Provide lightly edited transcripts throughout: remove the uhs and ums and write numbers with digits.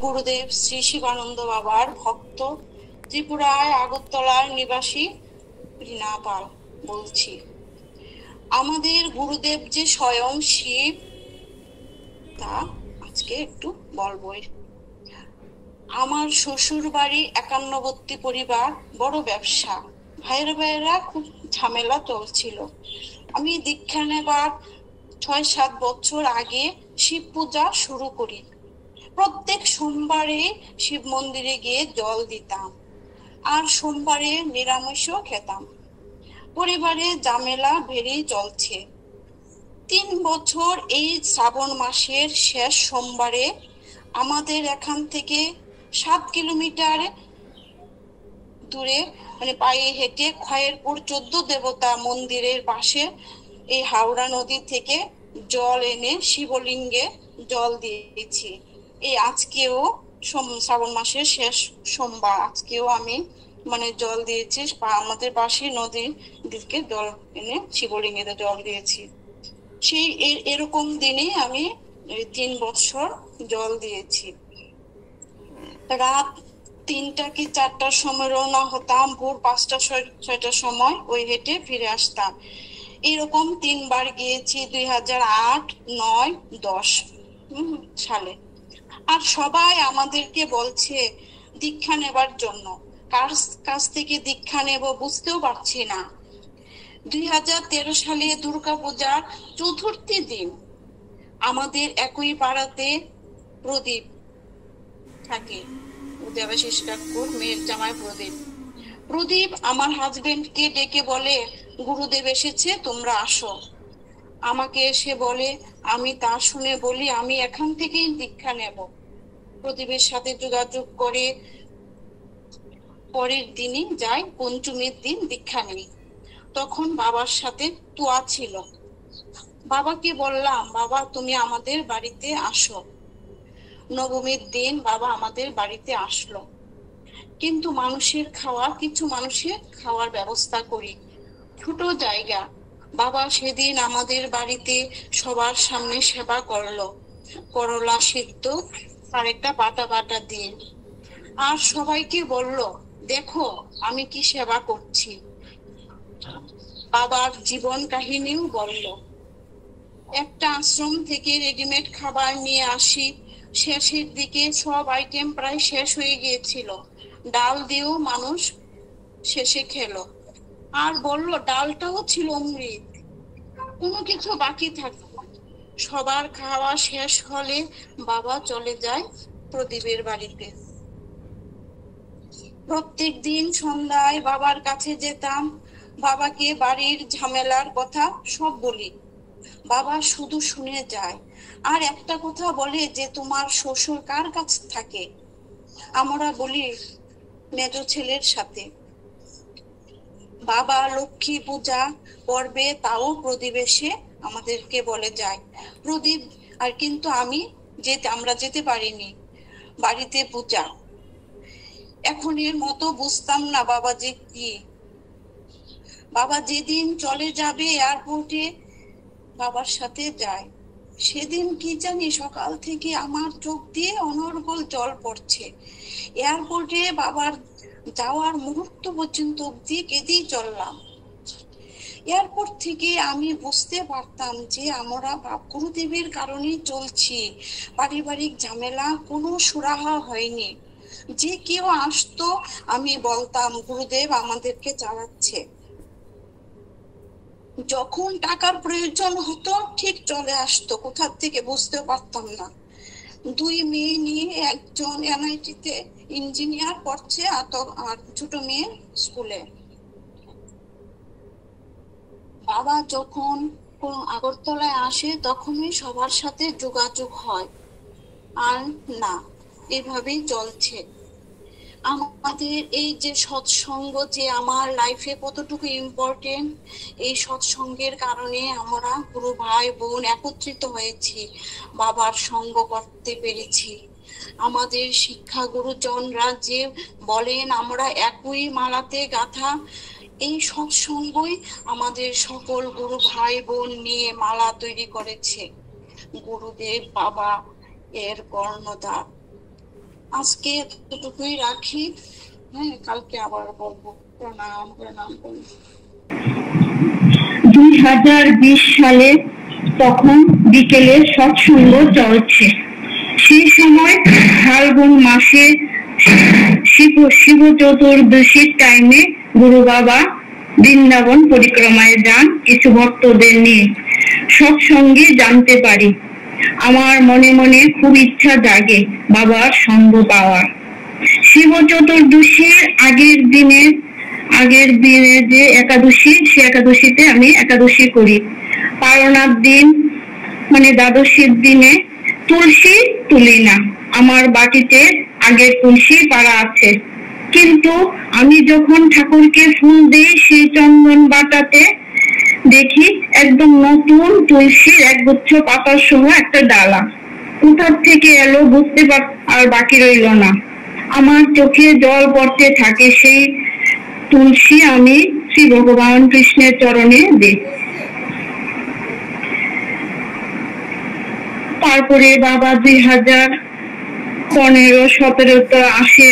গুরুদেব শ্রী শিবানন্দ বাবার ভক্ত, ত্রিপুরায় আগরতলার নিবাসী রীনা পাল বলছি। আমাদের গুরুদেব যে স্বয়ং শিব তা আজকে একটু বলবো। আমার শ্বশুর বাড়ি 51 পরিবার, বড় ব্যবসা, ভাইয়েরা খুব ঝামেলা চলছিল। আমি দীক্ষা নেবার 6-7 বছর আগে শিব পূজা শুরু করি। প্রত্যেক সোমবারে শিব মন্দিরে গিয়ে জল দিতাম, আর সোমবারে নিরামিষও খেতাম। পরিবারে ঝামেলা বেড়েই চলছে। 3 বছর এই শ্রাবণ মাসের শেষ সোমবারে আমাদের এখান থেকে 7 কিলোমিটার দূরে, মানে পায়ে হেঁটে খয়েরপুর 14 দেবতা মন্দিরের পাশে এই হাওড়া নদী থেকে জল এনে শিবলিঙ্গে জল দিয়েছি। এই আজকেও শ্রাবণ মাসের শেষ সোমবার, আজকেও আমি জল দিয়েছি, আমাদের পাশে নদীর দিকে জল এনে শিবলিঙ্গে জল দিয়েছি। সেই এরকম দিনে আমি 3 বছর জল দিয়েছি। রাত 3টা কি 4টার সময় রওনা হতাম, ভোর 5টা-6টার সময় ওই হেঁটে ফিরে আসতাম। এরকম 3 বার গিয়েছি 2008, 9, 10 সালে। আর সবাই আমাদেরকে বলছে দীক্ষা নেবার জন্য। কার কাছ থেকে দীক্ষা নেব বুঝতেও পারছি না। 2013 সালে দুর্গাপূজার চতুর্থী দিন আমাদের একই পাড়াতে প্রদীপ থাকে, দেবাশিস কাকুর মেয়ের জামাই প্রদীপ আমার হাজবেন্ডকে ডেকে বলে, গুরুদেব এসেছে, তোমরা আসো। আমাকে এসে বলে, আমি তা শুনে বলি আমি এখান থেকেই দীক্ষা নেব। প্রদীপের সাথে যোগাযোগ করে পরের দিনই যাই, পঞ্চমীর দিন দীক্ষা নেই। তখন বাবার সাথে তুয়া ছিল। বাবাকে বললাম, বাবা তুমি আমাদের বাড়িতে আসো। নবমীর দিন বাবা আমাদের বাড়িতে আসলো। কিন্তু কিছু মানুষের খাওয়ার ব্যবস্থা করি, ছোট জায়গা। বাবা সেদিন আমাদের বাড়িতে সবার সামনে সেবা করলো, করলা সিদ্ধ আর একটা বাটা দিয়ে। আর সবাইকে বলল, দেখো আমি কি সেবা করছি। বাবার জীবন কাহিনীও বলল। একটা আশ্রম থেকে রেডিমেড খাবার নিয়ে আসি। শেষের দিকে সব আইটেম প্রায় শেষ হয়ে গিয়েছিল। ডাল দিয়েও মানুষ শেষে খেলো, আর বলল ডালটাও ছিল অমৃত, কোনো কিছু বাকি থাকতো। সবার খাওয়া শেষ হলে বাবা চলে যায় প্রদীপের বাড়িতে। প্রত্যেক দিন সন্ধ্যায় বাবার কাছে যেতাম, বাবাকে বাড়ির ঝামেলার কথা সব বলি। বাবা শুধু শুনে যায়, আর একটা কথা বলে যে তোমার শ্বশুর কার কাছে থাকে। আমরা বলি মেজ ছেলের সাথে। বাবা লক্ষ্মী পূজা করবে, তাও প্রদীপ এসে আমাদেরকে বলে যায় প্রদীপ, আর কিন্তু আমরা যেতে পারিনি, বাড়িতে পূজা। এখন এর মতো বুঝতাম না বাবা যে কি। বাবা যেদিন চলে যাবে এয়ারপোর্টে বাবার সাথে যায়, সেদিন কি জানি সকাল থেকে আমার চোখ দিয়ে অনর্গল জল পড়ছে। এয়ারপোর্টে বাবার যাওয়ার মুহূর্ত পর্যন্ত অব্দি কেঁদেই চললাম। এয়ারপোর্ট থেকে আমি বুঝতে পারতাম যে আমরা গুরুদেবের কারণেই চলছি, পারিবারিক ঝামেলা কোনো সুরাহা হয়নি। যে কেউ আসতো আমি বলতাম গুরুদেব আমাদেরকে চালাচ্ছে। যখন টাকার প্রয়োজন হতো ঠিক চলে আসতো, কোথা থেকে বুঝতে পারতাম না। 2 মেয়ে নিয়ে, একজন এনআইটিতে ইঞ্জিনিয়ার পড়ছে, আর ছোট মেয়ে স্কুলে। বাবা যখন আগরতলায় আসে তখনই সবার সাথে যোগাযোগ হয়, আর না এভাবেই চলছে। আমাদের এই যে সৎসঙ্গ, যে আমার লাইফে কতটুকু ইম্পর্টেন্ট, এই সৎসঙ্গের কারণে আমরা পুরো ভাই বোন একত্রিত হয়েছি, বাবার সঙ্গ করতে পেরেছি। আমাদের শিক্ষা গুরুজনরা যে বলেন আমরা একই মালাতে গাঁথা, এই সৎসঙ্গই আমাদের সকল গুরু ভাই বোন নিয়ে মালা তৈরি করেছে। গুরুদেব বাবা এর কর্ণধার। আজকে এতটুকুই রাখি। হ্যাঁ, কালকে আবার বলবো। প্রণাম প্রণাম প্রণাম। 2020 সালে তখন বিকেলে সৎসঙ্গ চলছে। সেই সময় ফাল্গুন মাসে শিব চতুর্দশীর টাইমে গুরু বাবা বৃন্দাবন পরিক্রমায় যান কিছু ভক্তদের নিয়ে। সৎসঙ্গে জানতে পারি, আমার মনে মনে খুব ইচ্ছা জাগে বাবার সঙ্গ পাওয়ার। শিব চতুর্দশীর আগের দিনে যে একাদশী, সে একাদশীতে আমি একাদশী করি। পারণার দিন মানে দ্বাদশীর দিনে তুলসী তুলি না। আমার বাটিতে আগের তুলসী পাড়া আছে, কিন্তু আমি যখন ঠাকুরকে ফুল দিই সেই চন্দন বাটাতে দেখি একদম নতুন তুলসীর একগুচ্ছ পাতার সহ একটা ডালা। কোথার থেকে এলো বুঝতে পার, আর বাকি রইল না। আমার চোখে জল পড়তে থাকে। সেই তুলসী আমি শ্রী ভগবান কৃষ্ণের চরণে দিই। তারপরে বাবা 2015-17 আসে।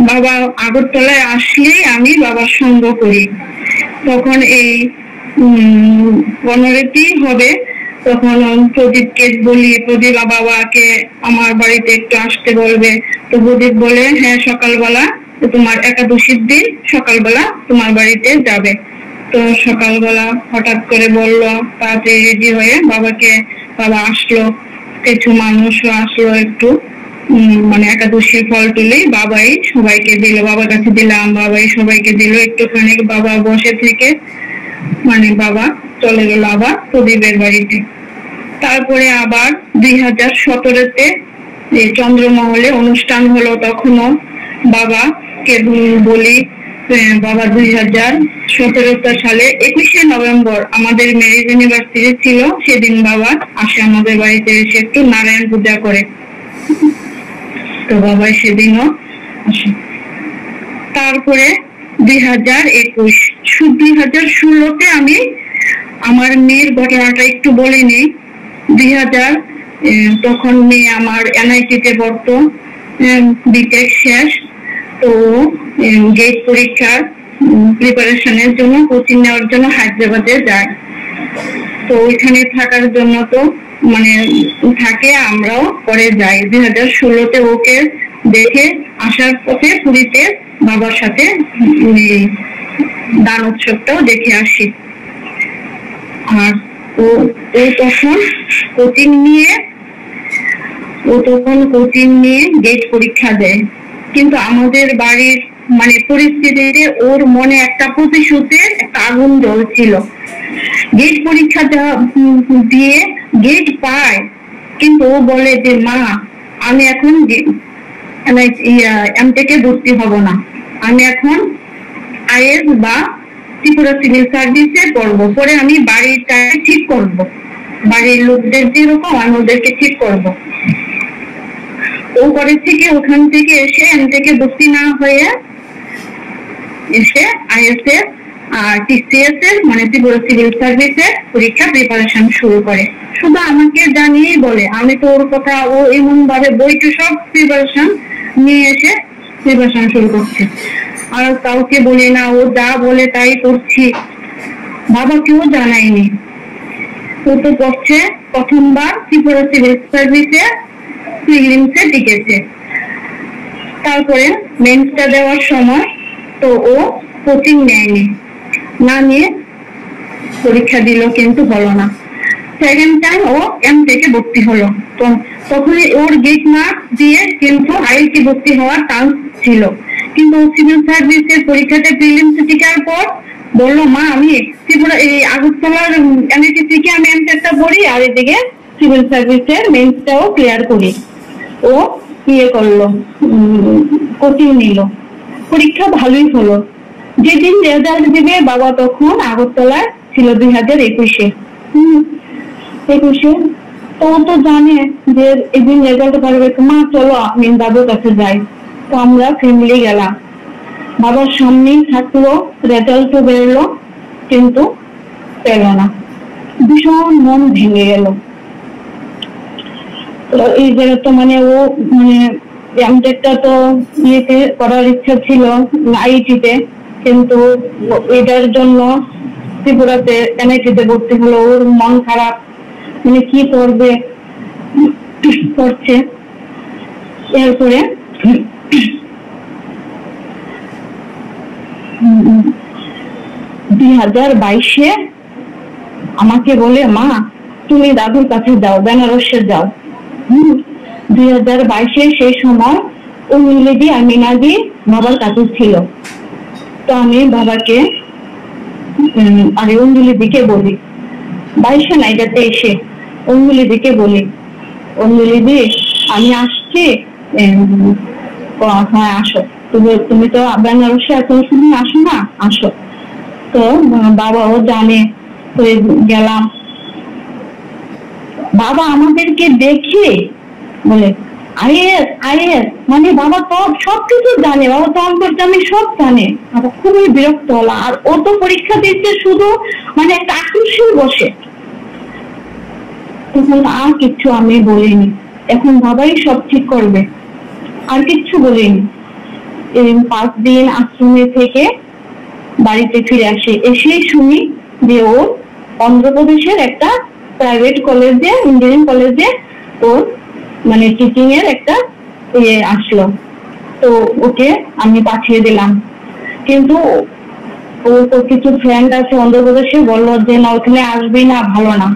বাবা আগরতলায় আসলেই আমি বাবার সঙ্গ করি। তখন এই 15টি হবে। তখন প্রদীপকে বলি, প্রদীপ বাবাকে আমার বাড়িতে একটু আসতে বলবে। তো প্রদীপ বলে, হ্যাঁ সকালবেলা তোমার একাদশীর দিন সকালবেলা তোমার বাড়িতে যাবে। তো সকালবেলা হঠাৎ করে বললো, তাড়াতাড়ি রেডি হয়ে বাবা আসলো। কিছু মানুষও আসলো একটু, মানে একাদশীর ফল তুলে বাবাই সবাইকে দিল। বাবার কাছে দিলাম, বাবাই সবাইকে দিল একটুখানি। বাবা বসে থেকে মানে বাবা চলে গেল আবার প্রদীপের বাড়িতে। তারপরে আবার 2017-তে চন্দ্রমহলে অনুষ্ঠান হলো। তখনও বাবাকে বলি, বাবা 2017 সালে 21শে নভেম্বর আমাদের মেরিজ ইউনিভার্সিটি ছিল, সেদিন বাবা আসে আমাদের বাড়িতে, এসে একটু নারায়ণ পূজা করে। তো বাবা সেদিনও আসে। তারপরে 2021, 2016-তে আমি আমার মেয়ের ঘটনাটা একটু বলে নিই। 2000 তখন মেয়ে আমার এনআইটিতে পড়তো, বিটেক শেষ। তো গেট পরীক্ষার প্রিপারেশনের জন্য কোচিং নেওয়ার জন্য হায়দ্রাবাদে যায়। তো ওইখানে থাকার জন্য তো মানে থাকে, আমরাও পরে যাই। 2016-তে ওকে দেখে আসার পথে পুরীতে বাবার সাথে দান উৎসবটাও দেখে আসি। আর ও তখন কোচিং নিয়ে গেট পরীক্ষা দেয়। কিন্তু আমাদের বাড়ির মানে পরিস্থিতিতে ওর মনে একটা প্রতিশোধের একটা আগুন জ্বলছিল। গেট পরীক্ষা দিয়ে গেট পায়, কিন্তু ও বলে যে মা আমি এখন এমটেকে ভর্তি হব না, আমি এখন আইএস বা ত্রিপুরা সিভিল সার্ভিসে পড়বো, পরে আমি বাড়িটা ঠিক করব, বাড়ির লোকদের যেরকম আমি ওদেরকে ঠিক করব। ও পরে থেকে ওখান থেকে এসে এমটেকে ভর্তি না হয়ে এসে আইএসএফ আর টিসিএস এর মানে ত্রিপুরা সিভিল সার্ভিসের পরীক্ষা প্রিপারেশন শুরু করে। শুধু আমাকে জানিয়েই বলে, আমি তো ওর কথা, ও এমন ভাবে বইটা সব প্রিপারেশন নিয়ে এসে প্রিপারেশন শুরু করছে। আর কাউকে বলি না, ও যা বলে তাই করছি, বাবাকেও জানাইনি। ও তো করছে প্রথমবার ত্রিপুরা সিভিল সার্ভিসে প্রিলিমসে টিকেছে। তারপরে মেন্সটা দেওয়ার সময় তো ও কোচিং নেয়নি, না নিয়ে পরীক্ষা দিল, কিন্তু হলো না। সেকেন্ড টাইম ও এমটেকে ভর্তি হলো। তো তখন ওর গেট মার্ক দিয়ে কিন্তু আইএলটি ভর্তি হওয়ার চান্স ছিল, কিন্তু সিভিল সার্ভিসের পরীক্ষাতে প্রিলিমসে টিকার পর বললো, মা আমি ত্রিপুরা এই আগরতলার এনআইটি থেকে আমি এমটেকটা পড়ি, আর এদিকে সিভিল সার্ভিসের মেন্সটাও ক্লিয়ার করি। ও করলো, কোচিং নিল, পরীক্ষা ভালোই হলো। যেদিন রেজাল্ট দিবে বাবা তখন আগরতলায় ছিল 2021-এ। তো তো জানে যে এদিন রেজাল্ট পারবে, মা চলো আমি দাদুর কাছে যাই। তো আমরা ফ্যামিলি গেলাম, বাবার সামনেই থাকলো, রেজাল্টও বেরোলো, কিন্তু পেল না। ভীষণ মন ভেঙে গেল। এই জায়গা তো মানে ও মানে এমটেকটা তো ইয়েতে করার ইচ্ছা ছিল, আইআইটিতে, কিন্তু এটার জন্য ত্রিপুরাতে এনআইটিতে ভর্তি হলো। ওর মন খারাপ, মানে কি করবে করছে। এরপরে 2022-এ আমাকে বলে, মা তুমি দাদুর কাছে যাও, বেনারসে যাও। 2022-এ সেই সময় অঞ্জলিদি আর মিনাদি বাবার কাছে ছিল। তো আমি বাবাকে আর অঞ্জলিদিকে বলি, 22-এ না, এটা 23-এ, অঞ্জলিদিকে বলি, অঞ্জলিদি আমি আসছি, হ্যাঁ আসো, তুমি তো বেনারসে এত সময় আসো না, আসো। তো বাবাও জানে, তো গেলাম। বাবা আমাদেরকে দেখে বলে আইএস আইএস, মানে বাবা তো সবকিছু জানে, বাবা তো অন্তর্জামী সব জানে। বাবা খুবই বিরক্ত হলো। আর ও তো পরীক্ষা দিচ্ছে শুধু মানে একটা আকর্ষণ বসে। তখন আর কিচ্ছু আমি বলিনি, এখন বাবাই সব ঠিক করবে, আর কিচ্ছু বলিনি। 5 দিন আশ্রমে থেকে বাড়িতে ফিরে আসে। এসেই শুনি যে ও অন্ধ্রপ্রদেশের একটা প্রাইভেট কলেজে, ইঞ্জিনিয়ারিং কলেজে ওর মানে টিচিং এর একটা আসলো। তো ওকে আমি পাঠিয়ে দিলাম, কিন্তু ও কিছু ফ্রেন্ড আছে অন্ধ্রপ্রদেশে, বললো যে না ওখানে আসবি না, ভালো না।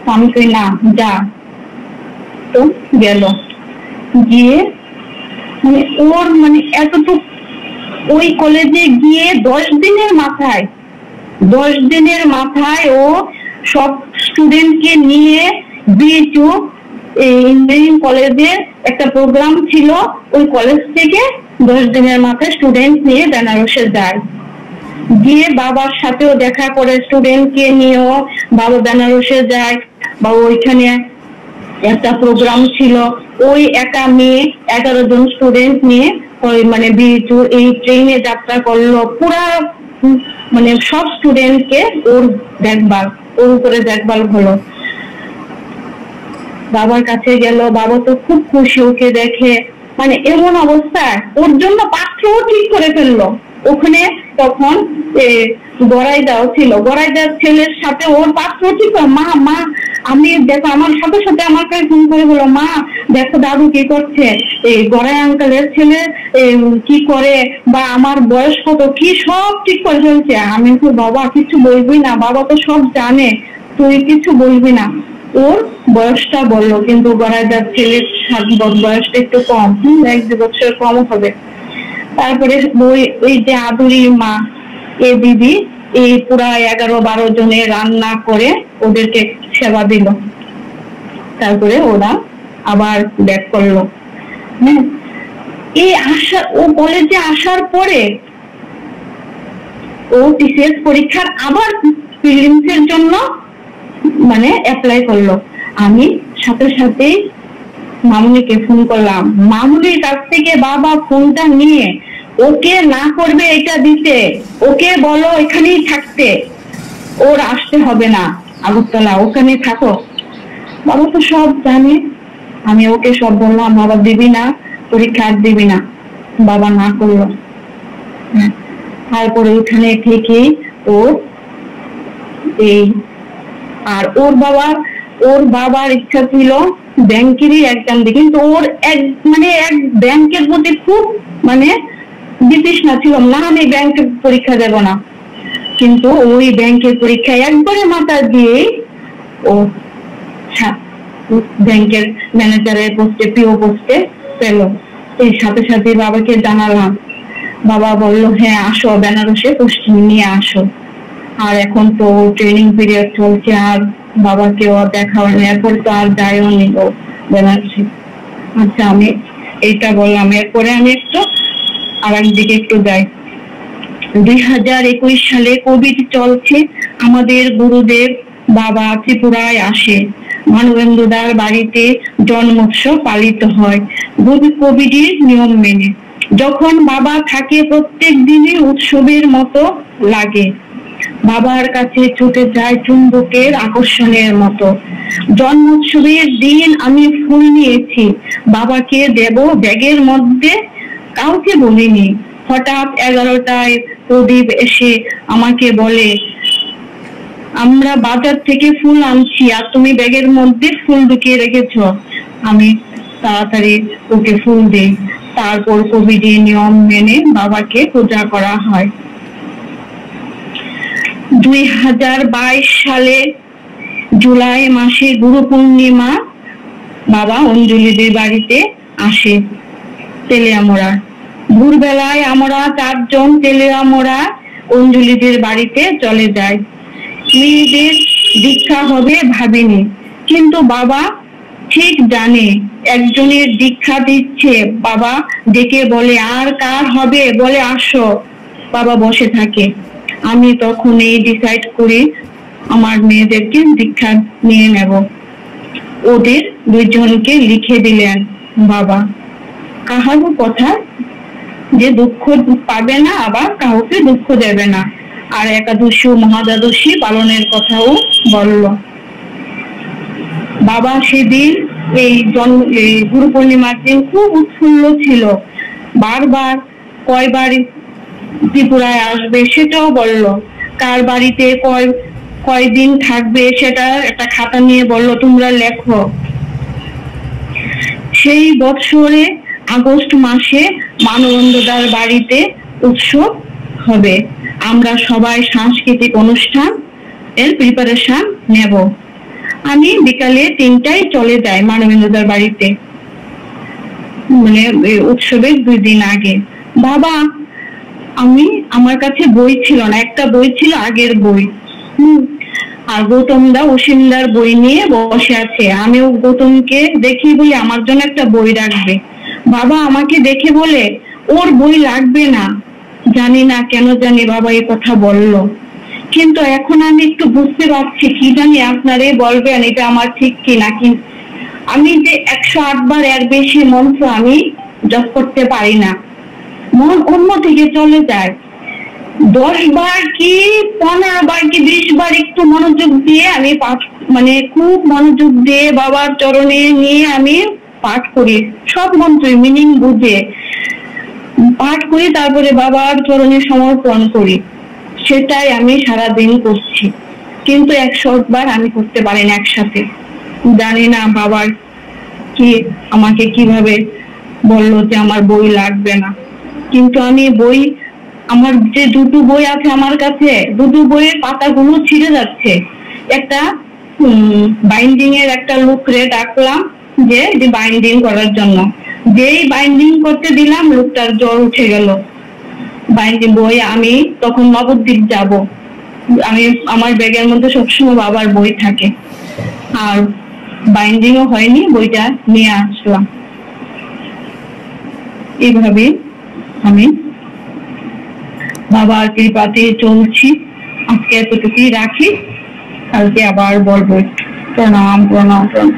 তো আমি কই না, যা। তো গেল, গিয়ে মানে ওর মানে এতটুকু ওই কলেজে গিয়ে 10 দিনের মাথায় ও সব স্টুডেন্টকে নিয়ে বিএচইউ ইঞ্জিনিয়ারিং কলেজে একটা প্রোগ্রাম ছিল, ওই কলেজ থেকে 10 দিনের মাথায় স্টুডেন্ট নিয়ে বেনারসে যায়। গিয়ে বাবার সাথেও দেখা করে, স্টুডেন্টকে নিয়েও বাবা বেনারসে যায়। বা ওইখানে একটা প্রোগ্রাম ছিল, ওই একা মেয়ে 11 জন স্টুডেন্ট নিয়ে ওই মানে বিএচইউ এই ট্রেনে যাত্রা করলো। পুরা মানে সব স্টুডেন্টকে ওর উপরে দেখভাল হলো। বাবার কাছে গেল, বাবা তো খুব খুশি ওকে দেখে। মানে এমন অবস্থায় ওর জন্য পাত্রও ঠিক করে ফেললো ওখানে। তখন গড়াইদাও ছিল, গড়াইদার ছেলের সাথে ওর পাত্র ঠিক করে, মা আমি দেখো, আমার সাথে সাথে আমার কাছে ফোন করে বলো, মা দেখো দাদু কি করছে, এই গড়াই আঙ্কেলের ছেলে কি করে, বা আমার বয়স কত, কি সব ঠিক করে ফেলছে। আমি তো বাবা কিছু বলবি না, বাবা তো সব জানে, তুই কিছু বলবি না। ওর বয়সটা বললো, কিন্তু গড়াইদার ছেলের বয়সটা একটু কম, 1-2 বছর কম হবে। তারপরে ওই যে আদুরির মা, এ দিদি এই পুরা 11-12 জনের রান্না করে ওদেরকে সেবা দিল। তারপরে ওরা আবার ব্যাক করলো। এই ও কলেজে আসার পরে ও টিসিএস পরীক্ষার আবার প্রিলিমস এর জন্য মানে অ্যাপ্লাই করলো। আমি সাথে সাথেই মামুনিকে ফোন করলাম। মামুনির কাছ থেকে বাবা ফোনটা নিয়ে, ওকে না করবে এটা দিতে, ওকে বলো এখানেই থাকতে, ওর আসতে হবে না আগরতলা, ওখানে থাকো। বাবা তো সব জানে। আমি ওকে সব বললাম, বাবা দিবি না, পরীক্ষা আর দিবি না। বাবা না করলো। তারপরে ওখানে থেকে ওর এই আর ওর বাবার ইচ্ছা ছিল ব্যাংকেরই এক্সাম দিই, কিন্তু ওর এক ব্যাংকের প্রতি খুব মানে বিতৃষ্ণা ছিল, না আমি ব্যাংকের পরীক্ষা দেব না। কিন্তু ওই ব্যাংকের পরীক্ষায় একবারে মাথা দিয়ে ও ব্যাংকের ম্যানেজারের পোস্টে, পিও পোস্টে পেল। এই সাথে সাথে বাবাকে জানালাম। বাবা বললো হ্যাঁ আসো, বেনারসে পোস্টিং নিয়ে আসো। আর এখন তো ট্রেনিং পিরিয়ড চলছে, আর বাবাকেও দেখা হয়নি, এরপর তো আর যাইও নি ও বেনারসে। আচ্ছা, আমি এইটা বললাম। এরপরে আমি একটু আর একদিকে একটু যাই। 2021 সালে কোভিড চলছে। আমাদের গুরুদেব বাবা ত্রিপুরায় আসে। মানবেন্দ্রদার বাড়িতে জন্মোৎসব পালিত হয় কোভিডের নিয়ম মেনে। যখন বাবা থাকে প্রত্যেক দিনই উৎসবের মতো লাগে। বাবার কাছে ছুটে যায় চুম্বকের আকর্ষণের মতো। জন্মোৎসবের দিন আমি ফুল নিয়েছি, বাবাকে দেব ব্যাগের মধ্যে, কাউকে বলিনি। হঠাৎ 11টায় প্রদীপ এসে আমাকে বলে, আমরা বাজার থেকে ফুল আনছি আর তুমি ব্যাগের মধ্যে ফুল ঢুকিয়ে রেখেছো। আমি তাড়াতাড়ি ওকে ফুল দিই। তারপর কোভিডি নিয়ম মেনে বাবাকে পূজা করা হয়। 2022 সালে জুলাই মাসে গুরু পূর্ণিমা বাবা অঞ্জলিদের বাড়িতে আসে তেলিয়ামোড়া। ভোরবেলায় আমরা 4 জন তেলিয়ামোড়া অঞ্জলিদের বাড়িতে চলে যাই। মেয়েদের দীক্ষা হবে ভাবিনি, কিন্তু বাবা ঠিক জানে একজনের দীক্ষা দিচ্ছে। বাবা ডেকে বলে, আর কার হবে, বলে আসো। বাবা বসে থাকে। আমি তখন এই ডিসাইড করি আমার মেয়েদেরকে দীক্ষা নিয়ে নেব। ওদের 2 জনকে লিখে দিলেন বাবা। কাহারও কথা যে দুঃখ পাবে না, আবার কাউকে দুঃখ দেবে না। আর একাদশী ও মহাদ্বাদশী পালনের কথাও বলল বাবা। সেদিন এই গুরু পূর্ণিমার দিন খুব উৎফুল্ল ছিল। বারবার কয়বার ত্রিপুরায় আসবে সেটাও বলল। কার বাড়িতে কয়দিন থাকবে সেটা একটা খাতা নিয়ে বলল, তোমরা লেখো। সেই বছরে আগস্ট মাসে মানবেন্দ্রদার বাড়িতে উৎসব হবে। আমরা সবাই সাংস্কৃতিক অনুষ্ঠান এর প্রিপারেশন নেব। আমি বিকালে 3টায় চলে যাই মানবেন্দ্রদার বাড়িতে, মানে উৎসবের 2 দিন আগে। বাবা, আমার কাছে বই ছিল না, একটা বই ছিল আগের বই। আর গৌতমদা অসীমদার বই নিয়ে বসে আছে। আমিও গৌতমকে দেখি বলি আমার জন্য একটা বই রাখবে। বাবা আমাকে দেখে বলে, ওর বই লাগবে না। জানি না কেন জানি বাবা এই কথা বললো, কিন্তু এখন আমি একটু বুঝতে পারছি। কি জানি আপনারাই বলবেন এটা আমার ঠিক কি নাকি। আমি যে 108 বার এর বেশি মন্ত্র আমি জপ করতে পারি না, মন অন্য দিকে চলে যায়। 10 বার কি 15 বার কি 20 বার একটু মনোযোগ দিয়ে আমি পাঠ, মানে খুব মনোযোগ দিয়ে বাবার চরণে নিয়ে আমি পাঠ করি। সব মন্ত্রই মিনিং বুঝে পাঠ করি, তারপরে বাবার চরণে সমর্পণ করি। সেটাই আমি সারাদিন করছি, কিন্তু 100 বার আমি করতে পারি না একসাথে। জানি না বাবার কি আমাকে কিভাবে বললো যে আমার বই লাগবে না। কিন্তু আমি বই, আমার যে 2টো বই আছে আমার কাছে, 2টো বইয়ের পাতাগুলো ছিঁড়ে যাচ্ছে। একটা বাইন্ডিং এর একটা লোকরে ডাকলাম যে বাইন্ডিং করার জন্য। যেই বাইন্ডিং করতে দিলাম লোকটার জ্বর উঠে গেল। বাইন্ডিং বই, আমি তখন নবদ্বীপ যাব। আমি আমার ব্যাগের মধ্যে সবসময় বাবার বই থাকে, আর বাইন্ডিংও হয়নি, বইটা নিয়ে আসলাম। এইভাবে আমি বাবার কৃপাতে চলছি। আজকে এতটুকুই রাখি, কালকে আবার বলবো। প্রণাম প্রণাম প্রণাম।